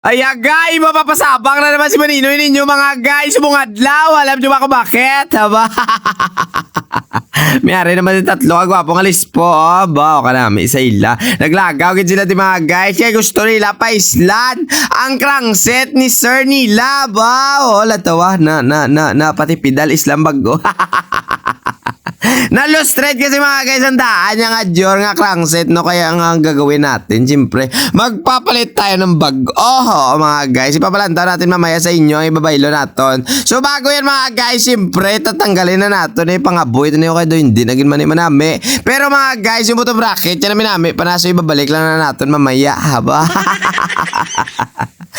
Ay, guys, mapapasabak na naman si Maninoy ninyo mga guys. Sumungadlaw, alam nyo ba kung bakit? Haba? Mayari naman yung tatlo, kagwapong alis po. Ba, o ka namin, isa ila. Naglagaw gid sila di mga guys. Kaya gusto nila paislan ang crankset ni Sir nila. Ba, o, latawa na pati pedal islam bago. Nalustred kasi mga guys ang daan niya nga Dior nga crankset no, kaya ang gagawin natin siyempre magpapalit tayo ng bago. Mga guys, ipapalanta natin mamaya sa inyo ang ibabaylo natin. So bago yan mga guys, siyempre tatanggalin na natin yung pangaboy. Ito na yung kayo hindi naging manami. Pero mga guys, yung bottom bracket yan namin namin panaso ibabalik lang na natin mamaya haba.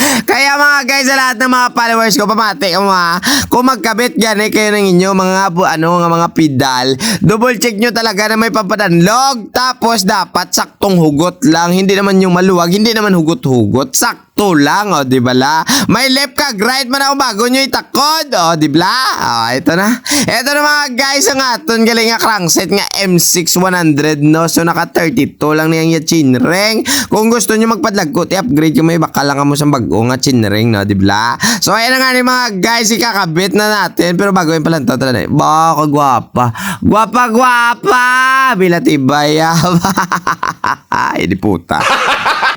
Kaya mga guys, sa lahat ng mga followers ko, pamati mo ha. Kung magkabit gani kayo ng inyo mga pedal, double check nyo talaga na may pampadanlog. Tapos dapat saktong hugot lang. Hindi naman yung maluwag, hindi naman hugot-hugot. Sakto lang, o di ba la? May left ka, right man ako bago nyo itakod, o di ba? Ito na. Ito na mga guys, ang aton galing nga crankset nga M6100 no. So naka 32 lang niyang chinring. Kung gusto nyo magpadlagkot, i-upgrade yung may bakal lang mo sa bago nga chinring no, di ba? So ayan na nga ni mga guys, ikakabit na natin. Pero bago yung palantaw talaga, ba, kagwapa. Gwapa! Bilatibay. Ay, di puta.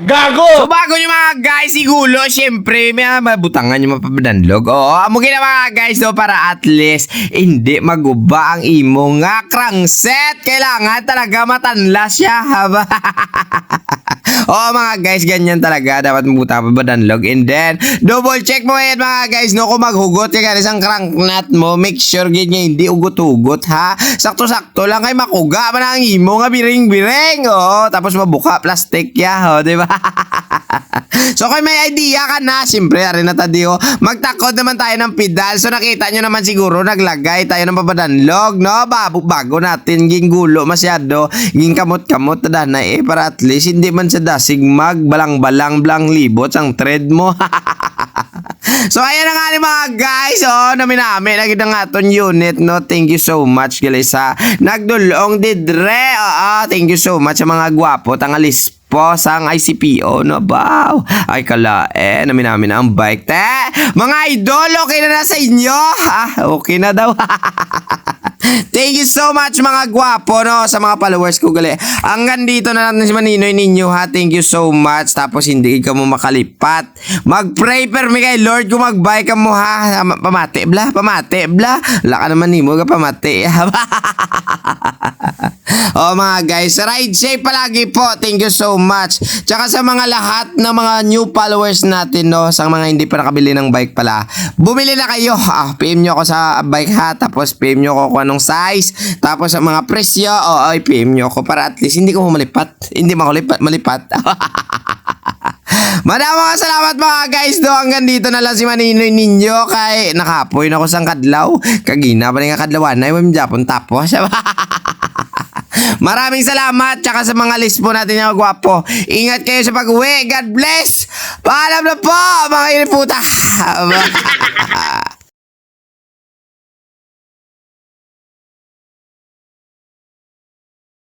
Gago! So bago nyo mga guys, igulo, syempre, may mabutangan nyo mapapadanlog. Amo gina mga guys, no, para at least hindi maguba ang imo nga crankset. Kailangan talaga matanlas siya, haba. Mga guys, ganyan talaga. Dapat mabuta pa ba danlog. And then, double check mo yan mga guys, no, kung maghugot ka guys ang crank nut mo, make sure ganyan hindi ugot-ugot ha. Sakto-sakto lang kay makuga man ang imo nga biring-biring. Tapos mabuka plastic ya, di ba? So kung may idea ka na, siyempre arin na tayo, magtakod naman tayo ng pedal. So nakita nyo naman siguro, naglagay tayo ng papadanlog, no? Bago natin ging gulo masyado, ging kamot-kamot na para at least hindi man sa dasig magbalang-balang blang libot ang thread mo. So ayan na nga ni mga guys, namin naging nga aton unit, no. Thank you so much guys sa nagdulong didre. Thank you so much sa mga gwapo tangalis po sang ICPO, no. Wow, ay namin ang bike mga idol. Okay na sa inyo okay na daw. Thank you so much mga gwapo, no, sa mga followers ko gali. Hanggang dito na natin si Maninoy ninyo ha. Thank you so much. Tapos hindi ka mo makalipat. Mag-pray per me kay Lord kung mag-buy ka mo ha. Pamati bla. Laka naman ni mo ka pamati. Mga guys, ride safe palagi po. Thank you so much. Tsaka sa mga lahat ng mga new followers natin, no, sa mga hindi pa nakabili ng bike pala, bumili na kayo. PM nyo ako sa bike ha. Tapos PM nyo ako kung anong size. Tapos sa mga presyo, PM nyo ako para at least hindi ko malipat. Hindi malipat. Maraming salamat mga guys, do. Hanggang dito na lang si Maninoy ninyo kay nakapoy na ako sang kadlaw. Kagina pa rin nga kadlawan na yung Japon tapos. Maraming salamat. Tsaka sa mga list po natin yung gwapo. Ingat kayo sa pag-uwi. God bless. Paalam na po mga iniputa.